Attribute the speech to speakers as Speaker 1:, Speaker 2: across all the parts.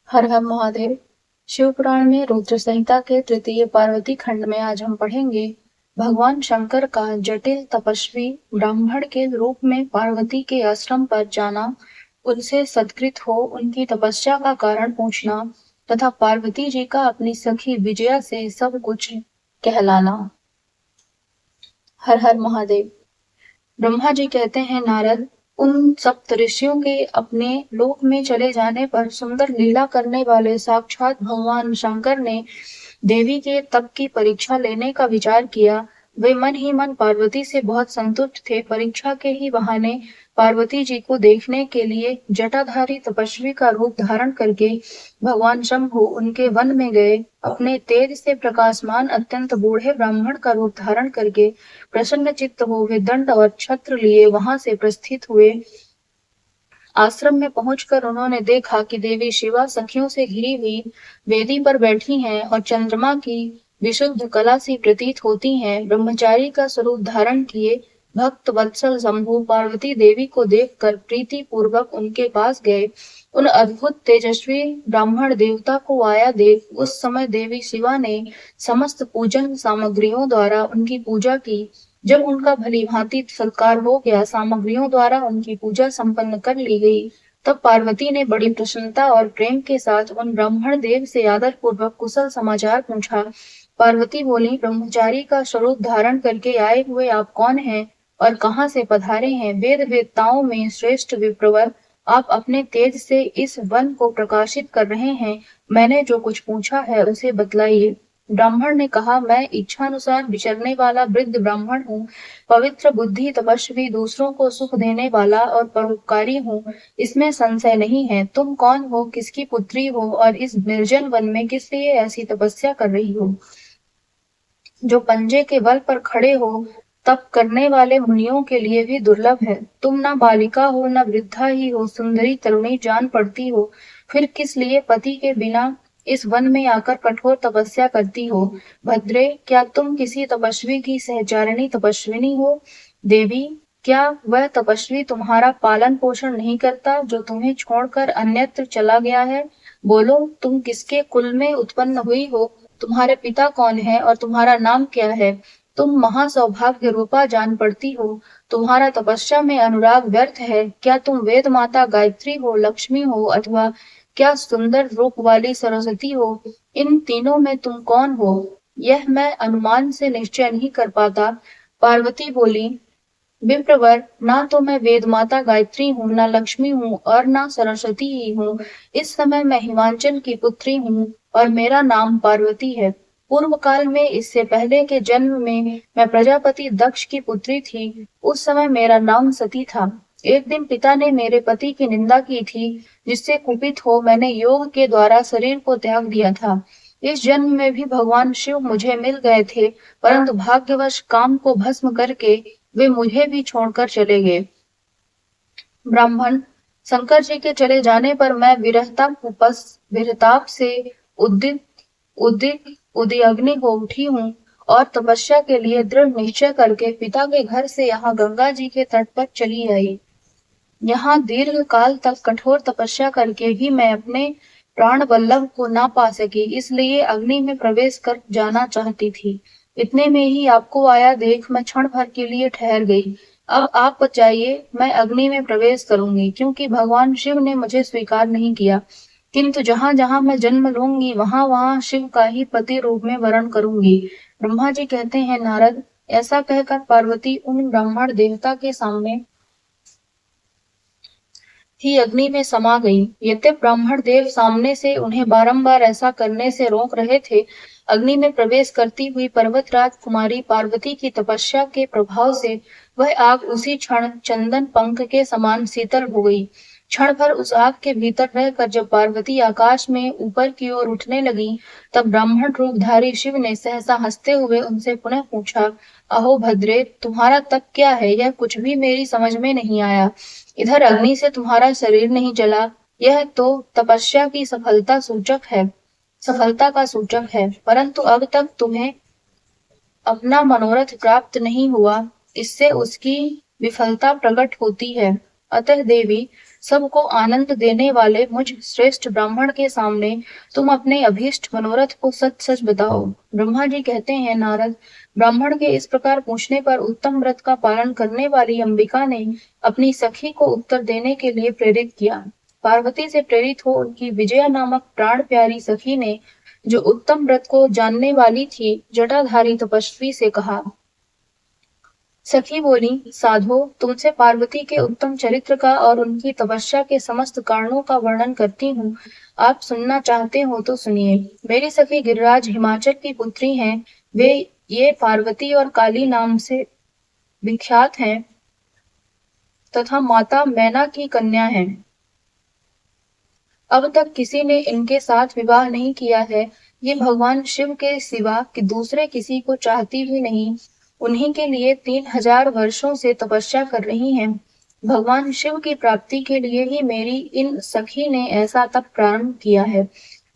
Speaker 1: हर हर महादेव। शिव पुराण में रुद्र संहिता के तृतीय पार्वती खंड में आज हम पढ़ेंगे भगवान शंकर का जटिल तपस्वी ब्राह्मण के रूप में पार्वती के आश्रम पर जाना, उनसे सत्कृत हो उनकी तपस्या का कारण पूछना तथा पार्वती जी का अपनी सखी विजया से सब कुछ कहलाना। हर हर महादेव। ब्रह्मा जी कहते हैं, नारद, उन सप्त ऋषियों के अपने लोक में चले जाने पर सुंदर लीला करने वाले साक्षात भगवान शंकर ने देवी के तप की परीक्षा लेने का विचार किया। वे मन ही मन पार्वती से बहुत संतुष्ट थे। परीक्षा के ही बहाने पार्वती जी को देखने के लिए जटाधारी तपस्वी का रूप धारण करके भगवान शंभु उनके वन में गए। अपने तेज से प्रकाशमान अत्यंत बूढ़े ब्राह्मण का रूप धारण करके प्रसन्न चित्त हो वे दंड और छत्र लिए वहां से प्रस्थित हुए। आश्रम में पहुंचकर उन्होंने देखा कि देवी शिवा सखियों से घिरी हुई वेदी पर बैठी हैं और चंद्रमा की विशुद्ध कला सी प्रतीत होती हैं। ब्रह्मचारी का स्वरूप धारण किए भक्त वत्सल शंभु पार्वती देवी को देखकर प्रीति पूर्वक उनके पास गए। उन अद्भुत तेजस्वी ब्राह्मण देवता को आया देख उस समय देवी शिवा ने समस्त पूजन सामग्रियों द्वारा उनकी पूजा की। जब उनका भली भांति सत्कार हो गया, सामग्रियों द्वारा उनकी पूजा संपन्न कर ली गई, तब पार्वती ने बड़ी प्रसन्नता और प्रेम के साथ उन ब्राह्मण देव से आदर पूर्वक कुशल समाचार पूछा। पार्वती बोली, ब्रह्मचारी का स्वरूप धारण करके आए हुए आप कौन हैं और कहाँ से पधारे हैं? वेद वेदताओं में श्रेष्ठ विप्रवर, आप अपने तेज से इस वन को प्रकाशित कर रहे हैं। मैंने जो कुछ पूछा है उसे बतलाइए। ब्राह्मण ने कहा, मैं इच्छानुसार विचरने वाला वृद्ध ब्राह्मण हूँ, पवित्र बुद्धि तपस्वी, दूसरों को सुख देने वाला और परोपकारी हूँ, इसमें संशय नहीं है। तुम कौन हो, किसकी पुत्री हो और इस निर्जन वन में किस लिए ऐसी तपस्या कर रही हो जो पंजे के बल पर खड़े हो तप करने वाले मुनियों के लिए भी दुर्लभ है। तुम न बालिका हो न वृद्धा ही हो, सुंदरी तरुणी जान पड़ती हो, फिर किस लिए पति के बिना इस वन में आकर कठोर तपस्या करती हो? भद्रे, क्या तुम किसी तपस्वी की सहचारिणी तपस्विनी हो? देवी, क्या वह तपस्वी तुम्हारा पालन पोषण नहीं करता जो तुम्हें छोड़कर अन्यत्र चला गया है? बोलो, तुम किसके कुल में उत्पन्न हुई हो? तुम्हारे पिता कौन है और तुम्हारा नाम क्या है? तुम महासौभाग्य रूपा जान पड़ती हो, तुम्हारा तपस्या में अनुराग व्यर्थ है। क्या तुम वेद माता गायत्री हो, लक्ष्मी हो, अथवा क्या सुंदर रूप वाली सरस्वती हो? इन तीनों में तुम कौन हो, यह मैं अनुमान से निश्चय नहीं कर पाता। पार्वती बोली, विप्रवर, ना तो मैं वेद माता गायत्री हूँ, ना लक्ष्मी हूँ और ना सरस्वती ही हूँ। इस समय मैं हिमांचल की पुत्री हूँ और मेरा नाम पार्वती है। पूर्व काल में, इससे पहले के जन्म में, मैं प्रजापति दक्ष की पुत्री थी। उस समय मेरा नाम सती था। एक दिन पिता ने मेरे पति की निंदा की थी, जिससे कुपित हो मैंने योग के द्वारा शरीर को त्याग दिया था। इस जन्म में भी भगवान शिव मुझे मिल गए थे, परंतु भाग्यवश काम को भस्म करके वे मुझे भी छोड़कर चले गए। ब्राह्मण, शंकर जी के चले जाने पर मैं विरहताप से उद्दित उद्दित उदयग्नि हो उठी हूँ और तपस्या के लिए दृढ़ निश्चय करके पिता के घर से यहाँ गंगा जी के तट पर चली आई। यहाँ दीर्घ काल तक कठोर तपस्या करके भी मैं अपने प्राण वल्लभ को ना पा सकी, इसलिए अग्नि में प्रवेश कर जाना चाहती थी। इतने में ही आपको आया देख मैं क्षण भर के लिए ठहर गई। अब आप बचाइए, मैं अग्नि में प्रवेश करूंगी, क्योंकि भगवान शिव ने मुझे स्वीकार नहीं किया। किंतु जहां जहां मैं जन्म लूंगी वहां वहां शिव का ही पति रूप में वरण करूंगी। ब्रह्मा जी कहते हैं, नारद, ऐसा कहकर पार्वती उन ब्राह्मण देवता के सामने ही अग्नि में समा गई। यद्यपि ब्राह्मण देव सामने से उन्हें बारंबार ऐसा करने से रोक रहे थे, अग्नि में प्रवेश करती हुई पर्वतराज कुमारी पार्वती की तपस्या के प्रभाव से वह आग उसी क्षण चंदन पंख के समान शीतल हो गई। क्षण भर उस आग के भीतर रहकर जब पार्वती आकाश में ऊपर की ओर उठने लगी, तब ब्राह्मण रूपधारी शिव ने सहसा हंसते हुए उनसे पुनः पूछा, अहो भद्रे, तुम्हारा तप क्या है? यह कुछ भी मेरी समझ में नहीं आया। इधर अग्नि से तुम्हारा शरीर नहीं जला, यह तो तपस्या की सफलता का सूचक है, परंतु अब तक तुम्हें अपना मनोरथ प्राप्त नहीं हुआ, इससे उसकी विफलता प्रकट होती है। अतः देवी, सबको आनंद देने वाले मुझ श्रेष्ठ ब्राह्मण के सामने तुम अपने अभीष्ट मनोरथ को सच सच बताओ। ब्रह्मा जी कहते हैं, नारद, ब्राह्मण के इस प्रकार पूछने पर उत्तम व्रत का पालन करने वाली अंबिका ने अपनी सखी को उत्तर देने के लिए प्रेरित किया। पार्वती से प्रेरित हो उनकी विजया नामक प्राण प्यारी सखी ने, जो उत्तम व्रत को जानने वाली थी, जटाधारी तपस्वी से कहा। सखी बोली, साधो, तुमसे पार्वती के उत्तम चरित्र का और उनकी तपस्या के समस्त कारणों का वर्णन करती हूँ। आप सुनना चाहते हो तो सुनिए। मेरी सखी गिरिराज हिमाचल की पुत्री हैं। वे ये पार्वती और काली नाम से विख्यात हैं तथा माता मैना की कन्या हैं। अब तक किसी ने इनके साथ विवाह नहीं किया है। ये भगवान शिव के सिवा कि दूसरे किसी को चाहती भी नहीं। उन्हीं के लिए 3000 वर्षों से तपस्या कर रही हैं। भगवान शिव की प्राप्ति के लिए ही मेरी इन सखी ने ऐसा तप प्रारंभ किया है।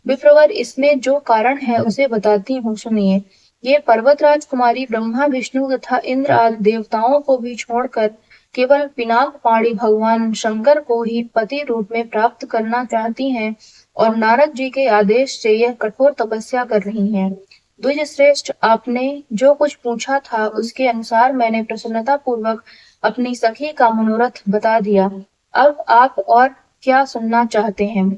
Speaker 1: विप्रवर, इसमें जो कारण है उसे बताती हूँ, सुनिए। ये पर्वत राजकुमारी ब्रह्मा, विष्णु तथा इंद्र आदि देवताओं को भी छोड़कर केवल पिनाक पाणी भगवान शंकर को ही पति रूप में प्राप्त करना चाहती हैं और नारद जी के आदेश से यह कठोर तपस्या कर रही हैं। द्विज श्रेष्ठ, आपने जो कुछ पूछा था उसके अनुसार मैंने प्रसन्नता पूर्वक अपनी सखी का मनोरथ बता दिया। अब आप और क्या सुनना चाहते हैं?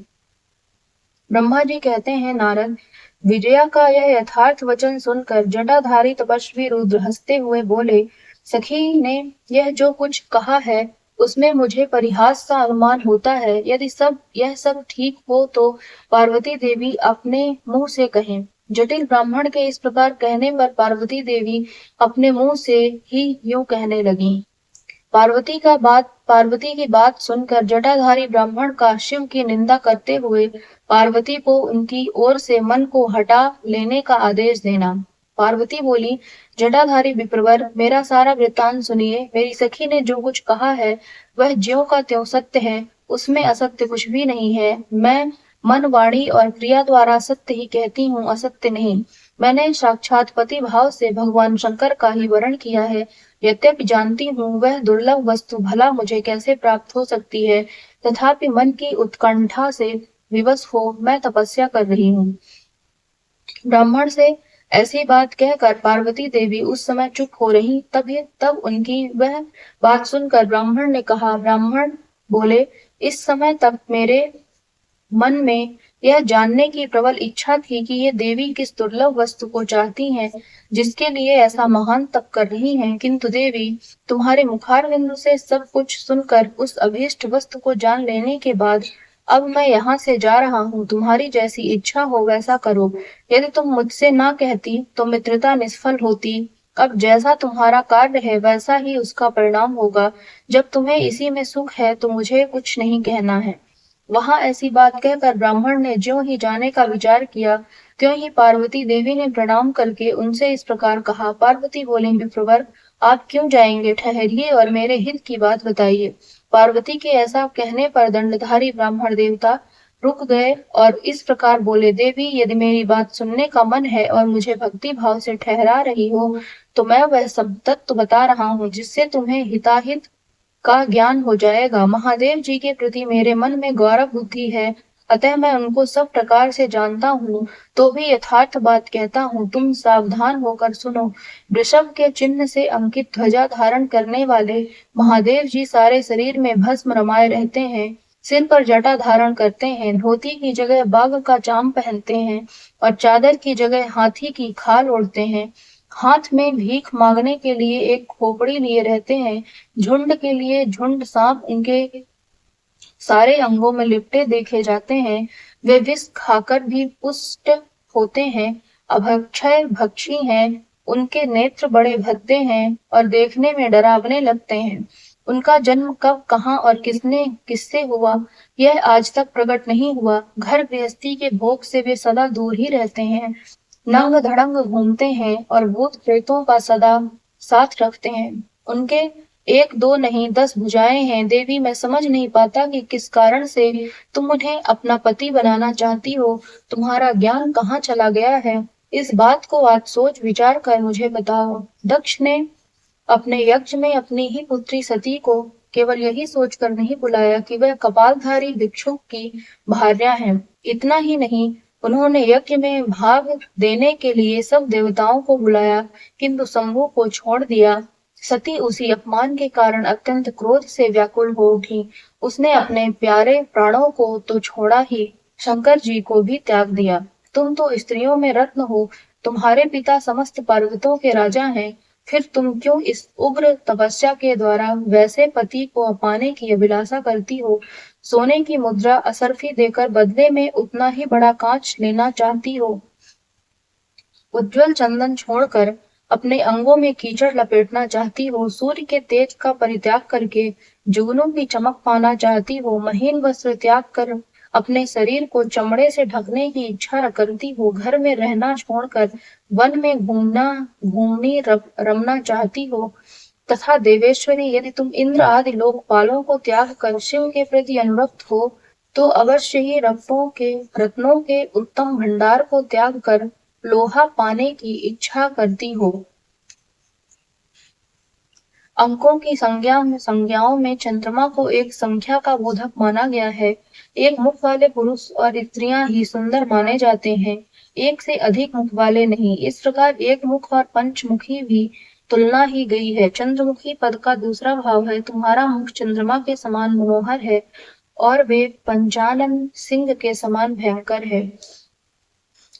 Speaker 1: ब्रह्मा जी कहते हैं, नारद, विजया का यह यथार्थ वचन सुनकर जटाधारी तपस्वी रुद्र हंसते हुए बोले, सखी ने यह जो कुछ कहा है उसमें मुझे परिहास का अनुमान होता है। यदि यह सब ठीक हो तो पार्वती देवी अपने मुंह से कहें। जटिल ब्राह्मण के इस प्रकार कहने पर पार्वती देवी अपने मुंह से ही यूं कहने लगी। पार्वती की बात सुनकर जटाधारी ब्राह्मण का शिव की निंदा करते हुए पार्वती को उनकी ओर से मन को हटा लेने का आदेश देना। पार्वती बोली, जटाधारी विप्रवर, मेरा सारा वृत्तांत सुनिए। मेरी सखी ने जो कुछ कहा है वह ज्यों का त्यों सत्य है, उसमें असत्य कुछ भी नहीं है। मैं मन, वाणी और क्रिया द्वारा सत्य ही कहती हूँ, असत्य नहीं। मैंने साक्षात पति भाव से भगवान शंकर का ही वरण किया है। यद्यपि जानती हूँ वह दुर्लभ वस्तु भला मुझे कैसे प्राप्त हो सकती है, तथापि मन की उत्कंठा से विवश हो मैं तपस्या कर रही हूँ। ब्राह्मण से ऐसी बात कहकर पार्वती देवी उस समय चुप हो रही। तब उनकी वह बात सुनकर ब्राह्मण ने कहा। ब्राह्मण बोले, इस समय तक मेरे मन में यह जानने की प्रबल इच्छा थी कि ये देवी किस दुर्लभ वस्तु को चाहती हैं, जिसके लिए ऐसा महान तप कर रही हैं। किंतु देवी, तुम्हारे मुखारविंद से सब कुछ सुनकर उस अभीष्ट वस्तु को जान लेने के बाद अब मैं यहाँ से जा रहा हूँ। तुम्हारी जैसी इच्छा हो वैसा करो। यदि तुम मुझसे ना कहती तो मित्रता निष्फल होती। अब जैसा तुम्हारा कार्य है वैसा ही उसका परिणाम होगा। जब तुम्हें इसी में सुख है तो मुझे कुछ नहीं कहना है। वहां ऐसी बात कहकर ब्राह्मण ने ज्यों ही जाने का विचार किया, त्यों ही पार्वती देवी ने प्रणाम करके उनसे इस प्रकार कहा। पार्वती बोली, विप्रवर, आप क्यों जाएंगे? ठहरिए और मेरे हित की बात बताइए। पार्वती के ऐसा कहने पर दंडधारी ब्राह्मण देवता रुक गए और इस प्रकार बोले, देवी, यदि मेरी बात सुनने का मन है और मुझे भक्ति भाव से ठहरा रही हो तो मैं वह सब तत्व बता रहा हूँ जिससे तुम्हें हिताहित का ज्ञान हो जाएगा। महादेव जी के प्रति मेरे मन में गौरव बुद्धि है, अतः मैं उनको सब प्रकार से जानता हूँ, तो भी यथार्थ बात कहता हूँ। तुम सावधान होकर सुनो। वृषभ के चिन्ह से अंकित ध्वजा धारण करने वाले महादेव जी सारे शरीर में भस्म रमाए रहते हैं, सिर पर जटा धारण करते हैं, धोती की जगह बाघ का चाम पहनते हैं और चादर की जगह हाथी की खाल ओढ़ते हैं। हाथ में भीख मांगने के लिए एक खोपड़ी लिए रहते हैं। झुंड के लिए झुंड सांप उनके सारे अंगों में लिपटे देखे जाते हैं। वे विष खाकर भी पुष्ट होते हैं। अभक्षय भक्षी हैं। उनके नेत्र बड़े भद्दे हैं और देखने में डरावने लगते हैं। उनका जन्म कब, कहाँ और किससे हुआ, यह आज तक प्रकट नहीं हुआ। घर गृहस्थी के भोग से वे सदा दूर ही रहते हैं। नंग धड़ंग घूमते हैं और भूत प्रेतों का सदा साथ रखते हैं। उनके 1 2 नहीं 10 भुजाएं हैं। देवी, मैं समझ नहीं पाता कि किस कारण से तुम उन्हें अपना पति बनाना चाहती हो। तुम्हारा ज्ञान कहाँ चला गया है? इस बात को आज सोच विचार कर मुझे बताओ। दक्ष ने अपने यज्ञ में अपनी ही पुत्री सती को केवल यही सोचकर नहीं बुलाया कि वह कपालधारी भिक्षुक की भार्या है। इतना ही नहीं, उन्होंने यज्ञ में भाग देने के लिए सब देवताओं को बुलाया, किंतु शंभु को छोड़ दिया। सती उसी अपमान के कारण अत्यंत क्रोध से व्याकुल हो उठी। उसने अपने प्यारे प्राणों को तो छोड़ा ही, शंकर जी को भी त्याग दिया। तुम तो स्त्रियों में रत्न हो, तुम्हारे पिता समस्त पर्वतों के राजा हैं, फिर तुम क्यों इस उग्र तपस्या के द्वारा वैसे पति को पाने की अभिलाषा करती हो? सोने की मुद्रा असरफी देकर बदले में उतना ही बड़ा कांच लेना चाहती हो? उज्जवल चंदन छोड़कर अपने अंगों में कीचड़ लपेटना चाहती हो? सूर्य के तेज का परित्याग करके जुगनू की चमक पाना चाहती हो? महीन वस्त्र त्याग कर अपने शरीर को चमड़े से ढकने की इच्छा करती हो? घर में रहना छोड़कर वन में घूमनी रमना चाहती हो? तथा देवेश्वरी, यदि तुम इंद्र आदि लोकपालों को त्याग कर शिव के प्रति अनुरक्त हो, तो अवश्य ही रत्नों के उत्तम भंडार को त्याग कर लोहा पाने की इच्छा करती हो। अंकों की संज्ञाओं में चंद्रमा को एक संख्या का बोधक माना गया है। एक मुख वाले पुरुष और स्त्रियां ही सुंदर माने जाते हैं, एक से अधिक मुख वाले नहीं। इस प्रकार एक मुख और पंचमुखी भी तुलना ही गई है। चंद्रमुखी पद का दूसरा भाव है, तुम्हारा मुख चंद्रमा के समान मनोहर है और वे पंचानन सिंह के समान भयंकर है।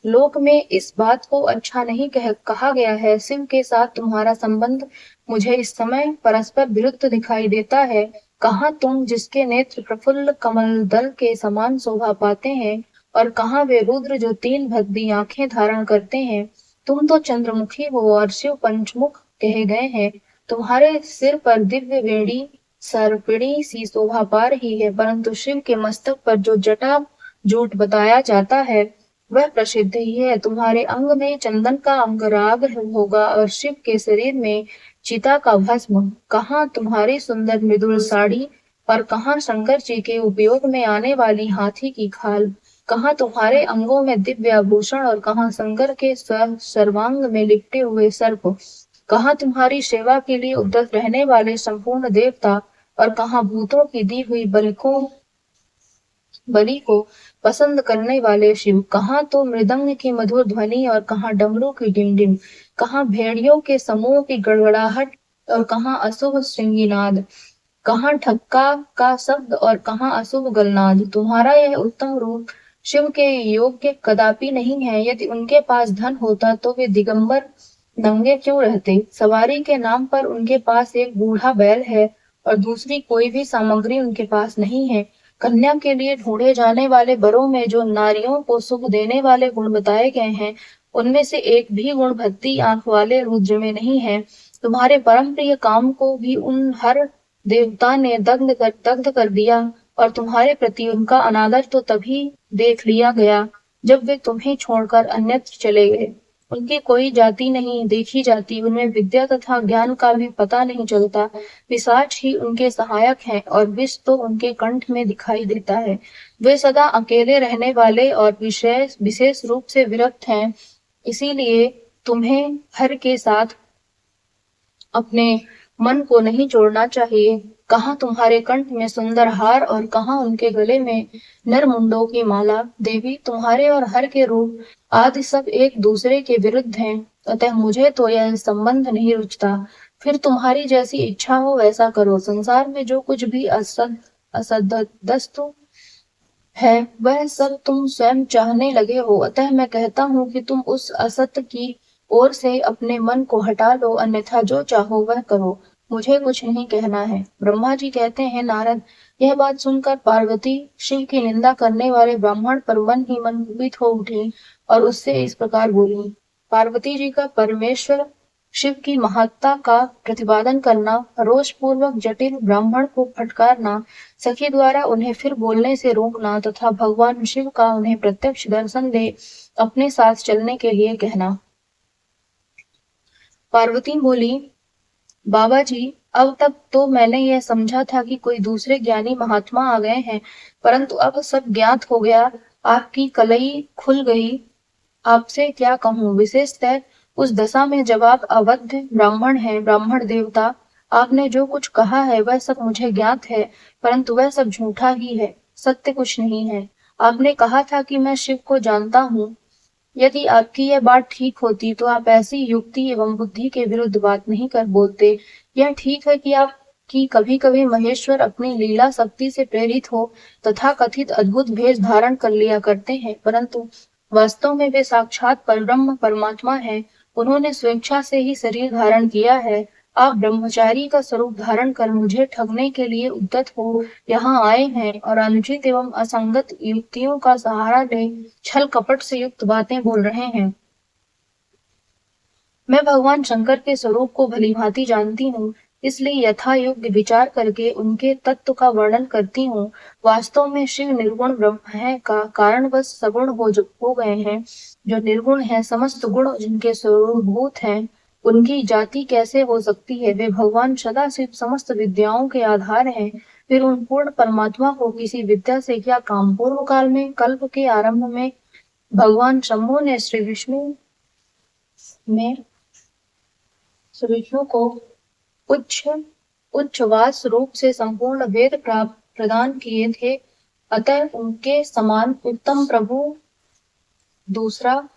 Speaker 1: लोक में इस बात को अच्छा नहीं कहा गया है। शिव के साथ तुम्हारा संबंध मुझे इस समय परस्पर विरुद्ध दिखाई देता है। कहाँ तुम, जिसके नेत्र प्रफुल्ल कमल दल के समान शोभा पाते हैं, और कहाँ वे रुद्र जो 3 भद्दी आंखें धारण करते हैं। तुम तो चंद्रमुखी हो और शिव पंचमुख कहे गए हैं। तुम्हारे सिर पर दिव्य वेणी सर्पिणी सी शोभा पा रही है, परंतु शिव के मस्तक पर जो जटा जूट बताया जाता है वह प्रसिद्ध ही है। तुम्हारे अंग में चंदन का अंगराग होगा और शिव के शरीर में चिता का भस्म। कहाँ तुम्हारी सुंदर मृदुल साड़ी और कहाँ शंकर जी के उपयोग में आने वाली हाथी की खाल। कहाँ तुम्हारे अंगों में दिव्य आभूषण और कहाँ शंकर के सर्वांग में लिपटे हुए सर्प। कहाँ तुम्हारी सेवा के लिए उद्यत रहने वाले संपूर्ण देवता और कहाँ भूतों की दी हुई बलि को पसंद करने वाले शिव। कहाँ तो मृदंग की मधुर ध्वनि और कहाँ डमरू की डिमडिम। कहाँ भेड़ियों के समूह की गड़गड़ाहट और कहाँ अशुभ श्रृंगीनाद। कहाँ ठक्का का शब्द और कहाँ अशुभ गलनाद। तुम्हारा यह उत्तम रूप शिव के योग्य कदापि नहीं है। यदि उनके पास धन होता तो वे दिगंबर नंगे क्यों रहते? सवारी के नाम पर उनके पास एक बूढ़ा बैल है और दूसरी कोई भी सामग्री उनके पास नहीं है। कन्या के लिए ढूंढे जाने वाले वरों में जो नारियों को सुख देने वाले गुण बताए गए हैं, उनमें से एक भी गुण भद्दी आंख वाले रुद्र में नहीं है। तुम्हारे परम प्रिय काम को भी उन हर देवता ने दग्ध कर दिया और तुम्हारे प्रति उनका अनादर तो तभी देख लिया गया जब वे तुम्हें छोड़कर अन्यत्र चले गए। उनकी कोई जाति नहीं देखी जाती, उनमें विद्या तथा ज्ञान का भी पता नहीं चलता। पिशाच ही उनके सहायक हैं और विष तो उनके कंठ में दिखाई देता है। वे सदा अकेले रहने वाले और विशेष रूप से विरक्त हैं, इसीलिए तुम्हें हर के साथ अपने मन को नहीं जोड़ना चाहिए। कहाँ तुम्हारे कंठ में सुंदर हार और कहाँ उनके गले में नरमुंडों की माला। देवी, तुम्हारे और हर के रूप आदि सब एक दूसरे के विरुद्ध हैं, अतः मुझे तो यह संबंध नहीं रुचता। फिर तुम्हारी जैसी इच्छा हो वैसा करो। संसार में जो कुछ भी असदस्तु है वह सब तुम स्वयं चाहने लगे हो, अतः मैं कहता हूँ कि तुम उस असत की ओर से अपने मन को हटा लो, अन्यथा जो चाहो वह करो, मुझे कुछ नहीं कहना है। ब्रह्मा जी कहते हैं, नारद, यह बात सुनकर पार्वती शिव की निंदा करने वाले ब्राह्मण पर मन ही मन मोहित हो उठी और उससे इस प्रकार बोली। पार्वती जी का परमेश्वर शिव की महत्ता का प्रतिपादन करना, रोष पूर्वक जटिल ब्राह्मण को फटकारना, सखी द्वारा उन्हें फिर बोलने से रोकना तथा भगवान शिव का उन्हें प्रत्यक्ष दर्शन दे अपने साथ चलने के लिए कहना। पार्वती बोली, बाबा जी, अब तक तो मैंने यह समझा था कि कोई दूसरे ज्ञानी महात्मा आ गए हैं, परंतु अब सब ज्ञात हो गया, आपकी कलई खुल गई। आपसे क्या कहूँ, विशेषतः उस दशा में जब आप अवध ब्राह्मण हैं, ब्राह्मण देवता आपने जो कुछ कहा है वह सब मुझे ज्ञात है, परंतु वह सब झूठा ही है, सत्य कुछ नहीं है। आपने कहा था कि मैं शिव को जानता हूँ। यदि आपकी यह बात ठीक होती तो आप ऐसी युक्ति एवं बुद्धि के विरुद्ध बात नहीं कर बोलते। यह ठीक है कि कभी कभी महेश्वर अपनी लीला शक्ति से प्रेरित हो तथा कथित अद्भुत भेष धारण कर लिया करते हैं, परंतु वास्तव में वे साक्षात परब्रह्म परमात्मा है। उन्होंने स्वेच्छा से ही शरीर धारण किया है। आप ब्रह्मचारी का स्वरूप धारण कर मुझे ठगने के लिए उद्यत हो यहाँ आए हैं और अनुचित एवं असंगत युक्तियों का सहारा ले छल कपट से युक्त बातें बोल रहे हैं। मैं भगवान शंकर के स्वरूप को भलीभांति जानती हूँ, इसलिए यथा योग्य विचार करके उनके तत्व का वर्णन करती हूँ। वास्तव में शिव निर्गुण ब्रह्म है का कारणवश सगुण हो गए हैं। जो निर्गुण है, समस्त गुण जिनके स्वरूपभूत हैं, उनकी जाति कैसे हो सकती है? वे भगवान सदाशिव समस्त विद्याओं के आधार हैं। फिर उन पूर्ण परमात्मा को किसी विद्या से क्या काम? पूर्व काल में, कल्प के आरंभ में भगवान शंभु ने में श्री विष्णु को उच्च उच्चवास रूप से संपूर्ण वेद प्राप्त प्रदान किए थे। अतः उनके समान उत्तम प्रभु दूसरा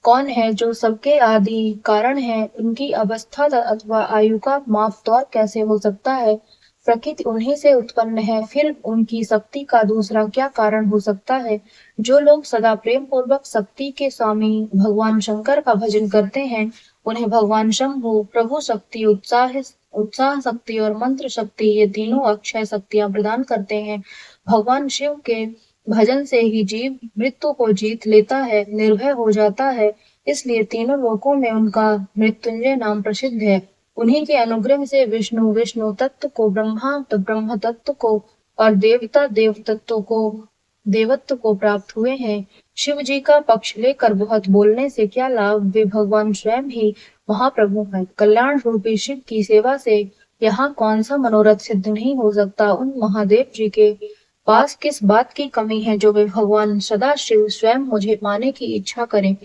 Speaker 1: कौन है? जो सबके आदि कारण है, उनकी अवस्था अथवा आयु का माप तौर कैसे हो सकता है? प्रकृति उन्हीं से उत्पन्न है, फिर उनकी शक्ति का दूसरा क्या कारण हो सकता है? जो लोग सदा प्रेम पूर्वक शक्ति के स्वामी भगवान शंकर का भजन करते हैं, उन्हें भगवान शंभु प्रभु शक्ति, उत्साह शक्ति और मंत्र शक्ति, ये तीनों अक्षय शक्तियां प्रदान करते हैं। भगवान शिव के भजन से ही जीव मृत्यु को जीत लेता है, निर्भय हो जाता है। इसलिए तीनों लोकों में उनका मृत्युंजय नाम प्रसिद्ध है। उन्हीं के अनुग्रह से विष्णु विष्णु तत्व को, ब्रह्मा तो ब्रह्म तत्व को और देवता देव तत्व को, देवत्व को प्राप्त हुए हैं। शिव जी का पक्ष लेकर बहुत बोलने से क्या लाभ? वे भगवान स्वयं ही महाप्रभु हैं। कल्याण रूपी शिव की सेवा से यहाँ कौन सा मनोरथ सिद्ध नहीं हो सकता? उन महादेव जी के पास किस बात की कमी है जो वे भगवान सदाशिव स्वयं मुझे पाने की इच्छा करें?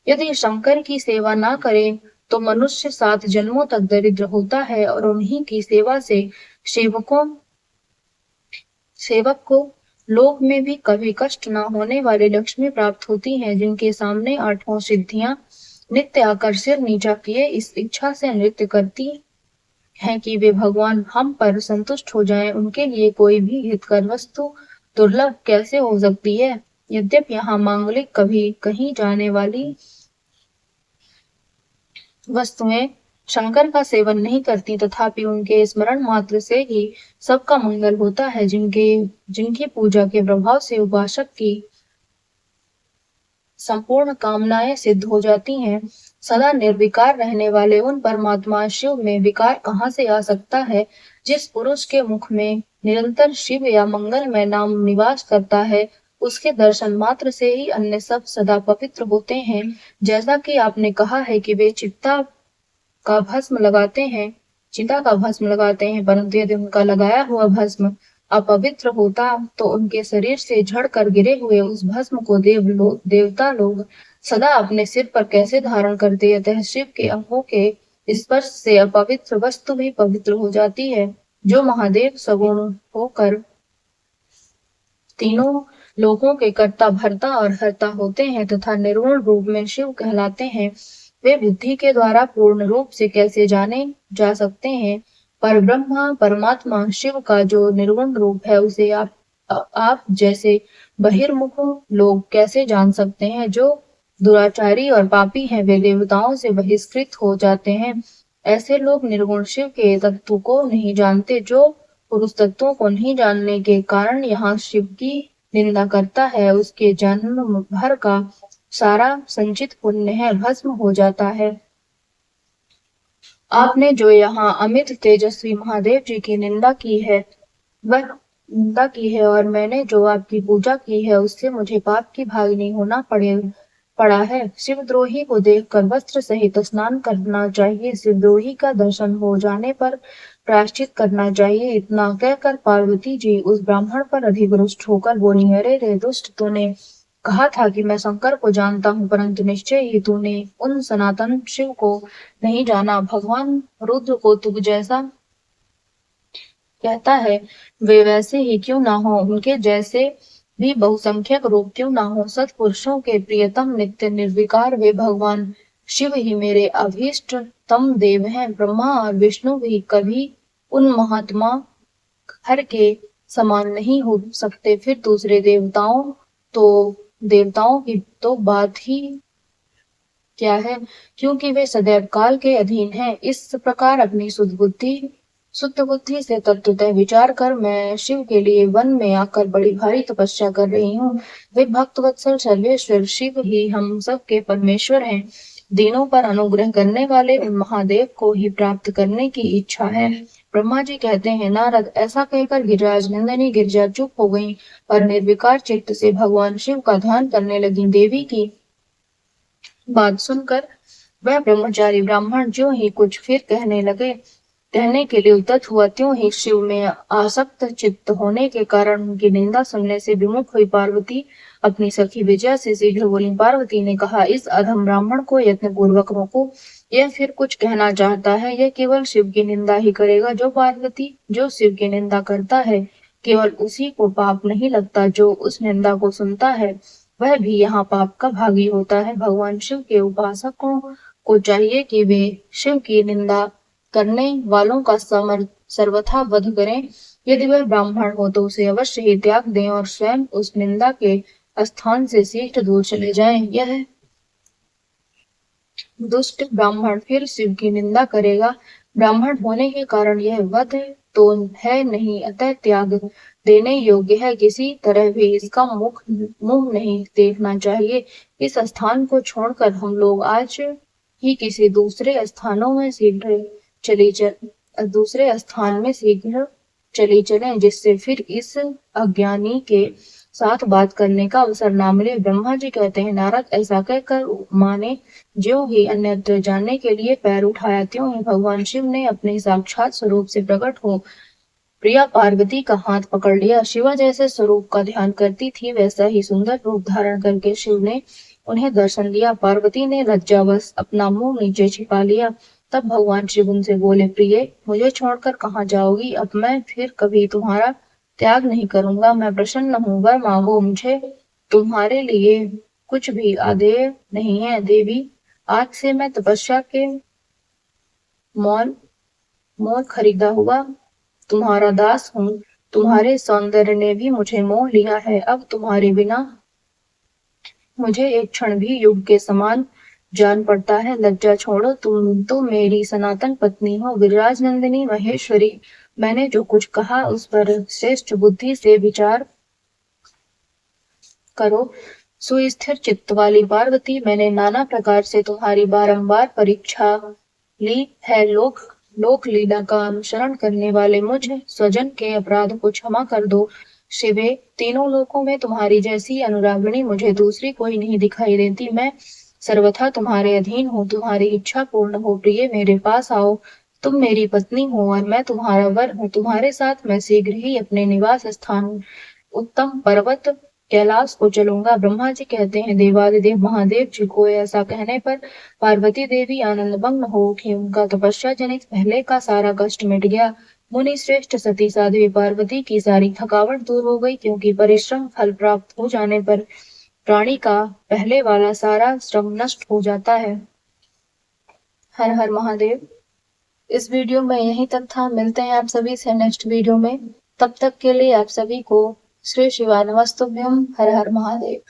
Speaker 1: यदि शंकर की सेवा ना करें तो मनुष्य 7 जन्मों तक दरिद्र होता है और उन्हीं की सेवा से सेवक को लोक में भी कभी कष्ट न होने वाली लक्ष्मी प्राप्त होती है, जिनके सामने 8 सिद्धियां नित्य आकर सिर नीचा किए इस इच्छा से नृत्य करती हैं कि वे भगवान हम पर संतुष्ट हो जाएं। उनके लिए कोई भी हितकर वस्तु दुर्लभ कैसे हो सकती है? यद्यपि यहाँ मांगलिक कभी कहीं जाने वाली वस्तुएं शंकर का सेवन नहीं करती, तथापि उनके स्मरण मात्र से ही सबका मंगल होता है। जिनकी पूजा के प्रभाव से उपासक की संपूर्ण कामनाएं सिद्ध हो जाती हैं। सदा निर्विकार रहने वाले उन परमात्मा शिव में विकार कहाँ से आ सकता है? जिस पुरुष के मुख में निरंतर शिव या मंगलमय नाम निवास करता है, उसके दर्शन मात्र से ही अन्य सब सदा पवित्र होते हैं। जैसा कि आपने कहा है कि वे चिता का भस्म लगाते हैं, परंतु यदि उनका लगाया हुआ भस्म अपवित्र होता तो उनके शरीर से झड़ कर गिरे हुए उस भस्म को देवता लोग सदा अपने सिर पर कैसे धारण करते? अतः शिव के अंगों के स्पर्श से अपवित्र वस्तु भी पवित्र हो जाती है। जो महादेव सगुण होकर तीनों लोकों के कर्ता भरता और हरता होते हैं तथा निर्गुण रूप में शिव कहलाते हैं, वे बुद्धि के द्वारा पूर्ण रूप से कैसे जाने जा सकते हैं? पर ब्रह्मा परमात्मा शिव का जो निर्गुण रूप है, उसे आप जैसे बहिर्मुख लोग कैसे जान सकते हैं? जो दुराचारी और पापी हैं, वे देवताओं से बहिष्कृत हो जाते हैं। ऐसे लोग निर्गुण शिव के तत्व को नहीं जानते। जो पुरुष तत्वों को नहीं जानने के कारण यहाँ शिव की निंदा करता है, उसके जन्म भर का सारा संचित पुण्य है भस्म हो जाता है। आपने जो यहाँ अमित तेजस्वी महादेव जी की निंदा की है और मैंने जो आपकी पूजा की है, उससे मुझे पाप की भागिनी होना पड़ा है। शिवद्रोही को देखकर वस्त्र सहित स्नान करना चाहिए। शिवद्रोही का दर्शन हो जाने पर प्रायश्चित करना चाहिए। इतना कहकर पार्वती जी उस ब्राह्मण पर अधिरुष्ट होकर बोली, अरे रे दुष्ट, तूने कहा था कि मैं शंकर को जानता हूँ, परंतु निश्चय ही तूने उन सनातन शिव को नहीं जाना। भगवान रुद्र को तुझ जैसा कहता है वे वैसे ही क्यों ना हो, उनके जैसे भी बहुसंख्यक रूप क्यों ना हो, सत्पुरुषों के प्रियतम नित्य निर्विकार वे भगवान शिव ही मेरे अभीष्टतम देव हैं। ब्रह्मा और विष्णु भी कभी उन महात्मा हर के समान नहीं हो सकते, फिर दूसरे तो देवताओं की तो बात ही क्या है, क्योंकि वे सदैव काल के अधीन हैं। इस प्रकार अपनी शुद्ध बुद्धि से तत्वतः विचार कर मैं शिव के लिए वन में आकर बड़ी भारी तपस्या कर रही हूँ। वे भक्त वत्सल सर्वेश्वर शिव ही हम सब के परमेश्वर हैं। दीनों पर अनुग्रह करने वाले उन महादेव को ही प्राप्त करने की इच्छा है। ब्रह्मा जी कहते हैं, नारद, ऐसा कहकर गिरिराज नंदिनी गिरिजा चुप हो गई और निर्विकार चित्त से भगवान शिव का ध्यान करने लगी। देवी की बात सुनकर वह ब्रह्मचारी ब्राह्मण जो ही कुछ फिर कहने के लिए उद्यत हुआ, त्यों ही शिव में आसक्त चित्त होने के कारण उनकी निंदा सुनने से विमुख हुई पार्वती अपनी सखी विजया से शीघ्र बोली। पार्वती ने कहा, इस अधम ब्राह्मण को यत्न पूर्वक रोको, यह फिर कुछ कहना चाहता है। यह केवल शिव की निंदा ही करेगा। जो शिव की निंदा करता है, केवल उसी को पाप नहीं लगता, जो उस निंदा को सुनता है वह भी यहाँ पाप का भागी होता है। भगवान शिव के उपासकों को चाहिए कि वे शिव की निंदा करने वालों का सर्वथा वध करें। यदि वह ब्राह्मण हो तो उसे अवश्य ही त्याग दें और स्वयं उस निंदा के स्थान से शीघ्र दूर चले जाएं। यह दुष्ट ब्राह्मण फिर शिव की निंदा करेगा। ब्राह्मण होने के कारण यह वध तो है नहीं, अतः त्याग देने योग्य है। किसी तरह भी इसका मुंह नहीं देखना चाहिए। इस स्थान को छोड़कर हम लोग आज ही किसी दूसरे स्थान में शीघ्र चली चलें, जिससे फिर इस अज्ञानी के साथ बात करने का अवसर न मिले। ब्रह्मा जी कहते हैं, नारद, ऐसा कहकर माँ ने ज्यों ही अन्यत्र जाने के लिए पैर उठाया, त्यों ही भगवान शिव ने अपने साक्षात स्वरूप से प्रकट हो प्रिया पार्वती का हाथ पकड़ लिया। शिवा जैसे स्वरूप का ध्यान करती थी, वैसा ही सुंदर रूप धारण करके शिव ने उन्हें दर्शन दिया। पार्वती ने लज्जावश अपना मुंह नीचे छिपा लिया। तब भगवान शिव उनसे बोले, प्रिय, मुझे छोड़कर कहाँ जाओगी? अब मैं फिर कभी तुम्हारा त्याग नहीं करूंगा। मैं प्रसन्न हूँ, वर मांगो, मुझे तुम्हारे लिए कुछ भी आदेय नहीं है। देवी, आज से मैं तपस्या के मोल खरीदा हुआ तुम्हारा दास हूँ। तुम्हारे सौंदर्य ने भी मुझे मोह लिया है। अब तुम्हारे बिना मुझे एक क्षण भी युग के समान जान पड़ता है। लज्जा छोड़ो, तुम तो मेरी सनातन पत्नी हो, गिरिराज नंदिनी महेश्वरी। मैंने जो कुछ कहा उस पर श्रेष्ठ बुद्धि से विचार करो। सुस्थिर चित्त वाली पार्वती, मैंने नाना प्रकार से तुम्हारी बारंबार परीक्षा ली है। लोक लीला का अनुसरण करने वाले मुझ स्वजन के अपराध को क्षमा कर दो। शिवे, तीनों लोकों में तुम्हारी जैसी अनुरागिणी मुझे दूसरी कोई नहीं दिखाई देती। मैं सर्वथा तुम्हारे अधीन हूँ। तुम्हारी इच्छा पूर्ण हो प्रिय, मेरे पास आओ। तुम मेरी पत्नी हो और मैं तुम्हारा वर हूँ। तुम्हारे साथ मैं शीघ्र ही अपने निवास स्थान उत्तम पर्वत कैलाश को चलूंगा। ब्रह्मा जी कहते हैं, देवादिदेव महादेव जी को ऐसा कहने पर पार्वती देवी आनंद भंग हो उठी। उनका तपस्या जनित पहले का सारा कष्ट मिट गया। मुनि श्रेष्ठ सती साध्वी पार्वती की सारी थकावट दूर हो गई, क्योंकि परिश्रम फल प्राप्त हो जाने पर प्राणी का पहले वाला सारा श्रम नष्ट हो जाता है। हर हर महादेव। इस वीडियो में यहीं तक था। मिलते हैं आप सभी से नेक्स्ट वीडियो में। तब तक के लिए आप सभी को श्री शिवाय नमस्तुभ्यम। हर हर महादेव।